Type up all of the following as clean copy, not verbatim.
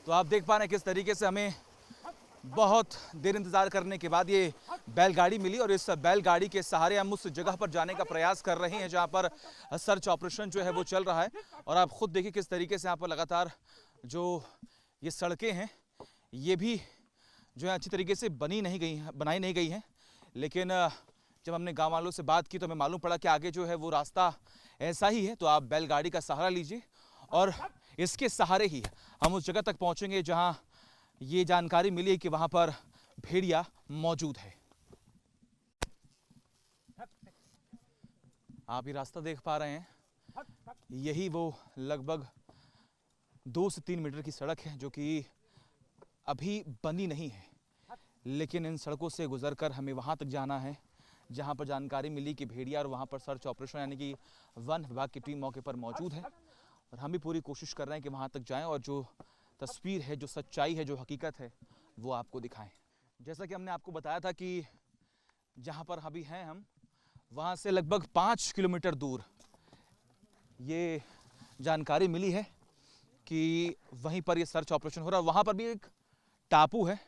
तो आप देख पा रहे हैं किस तरीके से हमें बहुत देर इंतजार करने के बाद ये बैलगाड़ी मिली और इस बैलगाड़ी के सहारे हम उस जगह पर जाने का प्रयास कर रहे हैं जहां पर सर्च ऑपरेशन जो है वो चल रहा है। और आप खुद देखिए किस तरीके से यहाँ पर लगातार जो ये सड़कें हैं ये भी जो है अच्छी तरीके से बनाई नहीं गई हैं। लेकिन जब हमने गाँव वालों से बात की तो हमें मालूम पड़ा कि आगे जो है वो रास्ता ऐसा ही है। तो आप बैलगाड़ी का सहारा लीजिए और इसके सहारे ही हम उस जगह तक पहुंचेंगे जहां ये जानकारी मिली है कि वहां पर भेड़िया मौजूद है। आप ये रास्ता देख पा रहे हैं, यही वो लगभग 2 से 3 मीटर की सड़क है जो कि अभी बनी नहीं है। लेकिन इन सड़कों से गुजरकर हमें वहां तक जाना है जहां पर जानकारी मिली कि भेड़िया और वहां पर सर्च ऑपरेशन यानी कि वन विभाग की टीम मौके पर मौजूद है। और हम भी पूरी कोशिश कर रहे हैं कि वहां तक जाएं और जो तस्वीर है, जो सच्चाई है, जो हकीकत है वो आपको दिखाएं। जैसा कि हमने आपको बताया था कि जहां पर अभी हैं हम, वहां से लगभग 5 किलोमीटर दूर ये जानकारी मिली है कि वहीं पर ये सर्च ऑपरेशन हो रहा है। वहां पर भी एक टापू है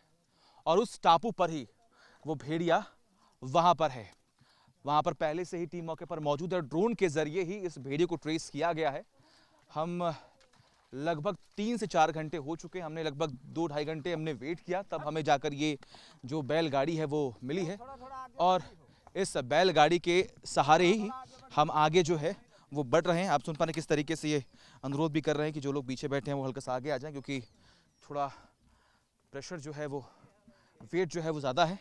और उस टापू पर ही वो भेड़िया वहां पर है। वहां पर पहले से ही टीम मौके पर मौजूद है। ड्रोन के जरिए ही इस भेड़िए को ट्रेस किया गया है। हम लगभग 3 से 4 घंटे हो चुके हैं। हमने लगभग 2-2.5 घंटे हमने वेट किया, तब हमें जाकर ये जो बैलगाड़ी है वो मिली है। और इस बैलगाड़ी के सहारे ही हम आगे जो है वो बढ़ रहे हैं। आप सुन पा रहे हैं किस तरीके से ये अनुरोध भी कर रहे हैं कि जो लोग पीछे बैठे हैं वो हल्का सा आगे आ जाएं, क्योंकि थोड़ा प्रेशर जो है वो, वेट जो है वो ज़्यादा है।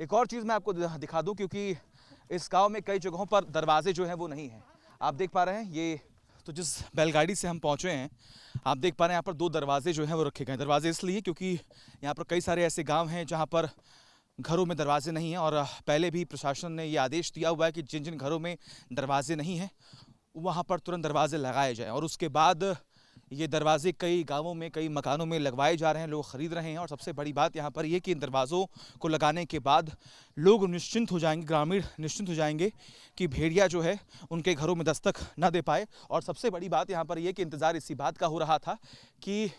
एक और चीज़ मैं आपको दिखा दूं, क्योंकि इस गांव में कई जगहों पर दरवाजे जो हैं वो नहीं हैं। आप देख पा रहे हैं ये, तो जिस बैलगाड़ी से हम पहुंचे हैं आप देख पा रहे हैं यहाँ पर 2 दरवाजे जो हैं वो रखे गए। दरवाजे इसलिए क्योंकि यहाँ पर कई सारे ऐसे गांव हैं जहाँ पर घरों में दरवाजे नहीं हैं। और पहले भी प्रशासन ने ये आदेश दिया हुआ है कि जिन जिन घरों में दरवाजे नहीं हैं वहाँ पर तुरंत दरवाजे लगाए जाएँ। और उसके बाद ये दरवाजे कई गांवों में, कई मकानों में लगवाए जा रहे हैं, लोग ख़रीद रहे हैं। और सबसे बड़ी बात यहाँ पर ये कि इन दरवाज़ों को लगाने के बाद लोग निश्चिंत हो जाएंगे, ग्रामीण निश्चिंत हो जाएंगे कि भेड़िया जो है उनके घरों में दस्तक ना दे पाए। और सबसे बड़ी बात यहाँ पर ये कि इंतज़ार इसी बात का हो रहा था कि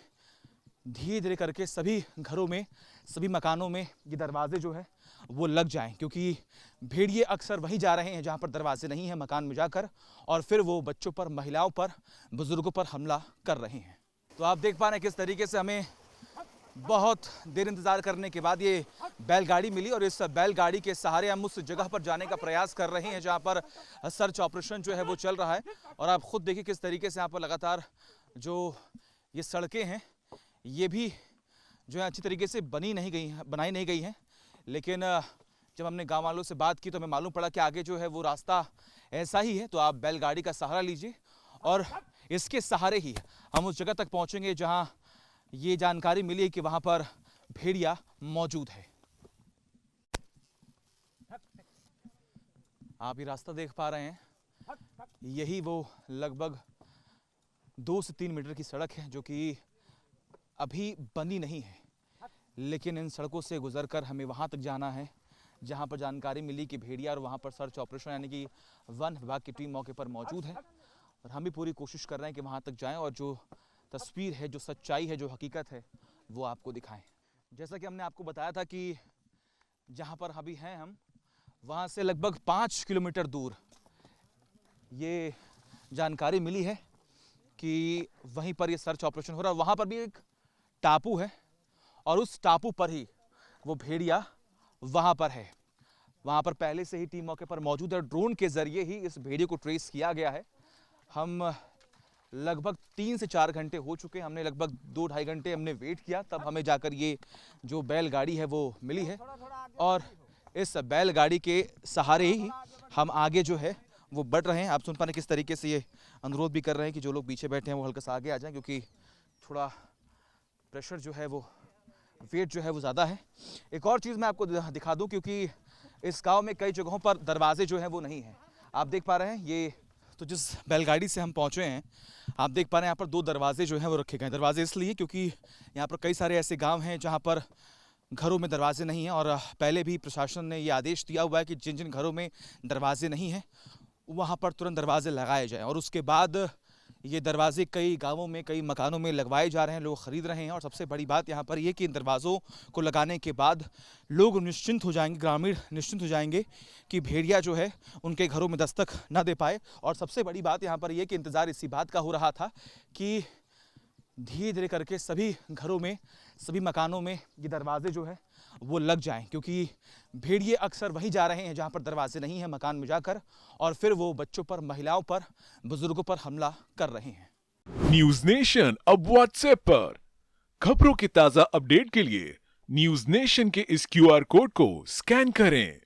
धीरे धीरे करके सभी घरों में, सभी मकानों में ये दरवाजे जो है वो लग जाएं, क्योंकि भेड़िए अक्सर वहीं जा रहे हैं जहां पर दरवाजे नहीं हैं, मकान में जाकर, और फिर वो बच्चों पर, महिलाओं पर, बुजुर्गों पर हमला कर रहे हैं। तो आप देख पा रहे हैं किस तरीके से हमें बहुत देर इंतजार करने के बाद ये बैलगाड़ी मिली और इस बैलगाड़ी के सहारे हम उस जगह पर जाने का प्रयास कर रहे हैं जहाँ पर सर्च ऑपरेशन जो है वो चल रहा है। और आप खुद देखिए किस तरीके से यहाँ पर लगातार जो ये सड़कें हैं ये भी जो है अच्छी तरीके से बनाई नहीं गई हैं। लेकिन जब हमने गांव वालों से बात की तो हमें मालूम पड़ा कि आगे जो है वो रास्ता ऐसा ही है। तो आप बैलगाड़ी का सहारा लीजिए और इसके सहारे ही हम उस जगह तक पहुंचेंगे जहां ये जानकारी मिली है कि वहां पर भेड़िया मौजूद है। आप ये रास्ता देख पा रहे हैं, यही वो लगभग 2 से 3 मीटर की सड़क है जो कि अभी बनी नहीं है। लेकिन इन सड़कों से गुजरकर हमें वहां तक जाना है जहां पर जानकारी मिली कि भेड़िया और वहां पर सर्च ऑपरेशन यानी कि वन विभाग की टीम मौके पर मौजूद है। और हम भी पूरी कोशिश कर रहे हैं कि वहां तक जाएं और जो तस्वीर है, जो सच्चाई है, जो हकीकत है वो आपको दिखाएं। जैसा कि हमने आपको बताया था कि जहां पर अभी हैं हम, वहां से लगभग 5 किलोमीटर दूर ये जानकारी मिली है कि वहीं पर ये सर्च ऑपरेशन हो रहा है। वहां पर भी एक टापू है और उस टापू पर ही वो भेड़िया वहां पर है। वहां पर पहले से ही टीम मौके पर मौजूद है। ड्रोन के जरिए ही इस भेड़िए को ट्रेस किया गया है। हम लगभग 3 से 4 घंटे हो चुके हैं। हमने लगभग 2-2.5 घंटे हमने वेट किया, तब हमें जाकर ये जो बैलगाड़ी है वो मिली है। और इस बैलगाड़ी के सहारे ही हम आगे जो है वो बढ़ रहे हैं। आप सुन पा रहे हैं किस तरीके से ये अनुरोध भी कर रहे हैं कि जो लोग पीछे बैठे हैं वो हल्का सा आगे आ जाएं, क्योंकि थोड़ा प्रेशर जो है वो, वेट जो है वो ज़्यादा है। एक और चीज़ मैं आपको दिखा दूं, क्योंकि इस गांव में कई जगहों पर दरवाजे जो हैं वो नहीं हैं। आप देख पा रहे हैं ये, तो जिस बैलगाड़ी से हम पहुंचे हैं आप देख पा रहे हैं यहाँ पर 2 दरवाजे जो हैं वो रखे गए। दरवाजे इसलिए क्योंकि यहाँ पर कई सारे ऐसे गांव हैं जहाँ पर घरों में दरवाजे नहीं हैं। और पहले भी प्रशासन ने ये आदेश दिया हुआ है कि जिन जिन घरों में दरवाजे नहीं हैं वहाँ पर तुरंत दरवाजे लगाए जाएँ। और उसके बाद ये दरवाजे कई गांवों में, कई मकानों में लगवाए जा रहे हैं, लोग खरीद रहे हैं। और सबसे बड़ी बात यहाँ पर ये कि इन दरवाज़ों को लगाने के बाद लोग निश्चिंत हो जाएंगे, ग्रामीण निश्चिंत हो जाएंगे कि भेड़िया जो है उनके घरों में दस्तक ना दे पाए। और सबसे बड़ी बात यहाँ पर यह कि इंतज़ार इसी बात का हो रहा था कि धीरे धीरे करके सभी घरों में, सभी मकानों में ये दरवाजे जो है वो लग जाएं, क्योंकि भेड़िए अक्सर वहीं जा रहे हैं जहां पर दरवाजे नहीं हैं, मकान में जाकर, और फिर वो बच्चों पर, महिलाओं पर, बुजुर्गों पर हमला कर रहे हैं। न्यूज नेशन अब व्हाट्सएप पर खबरों के ताजा अपडेट के लिए न्यूज नेशन के इस क्यूआर कोड को स्कैन करें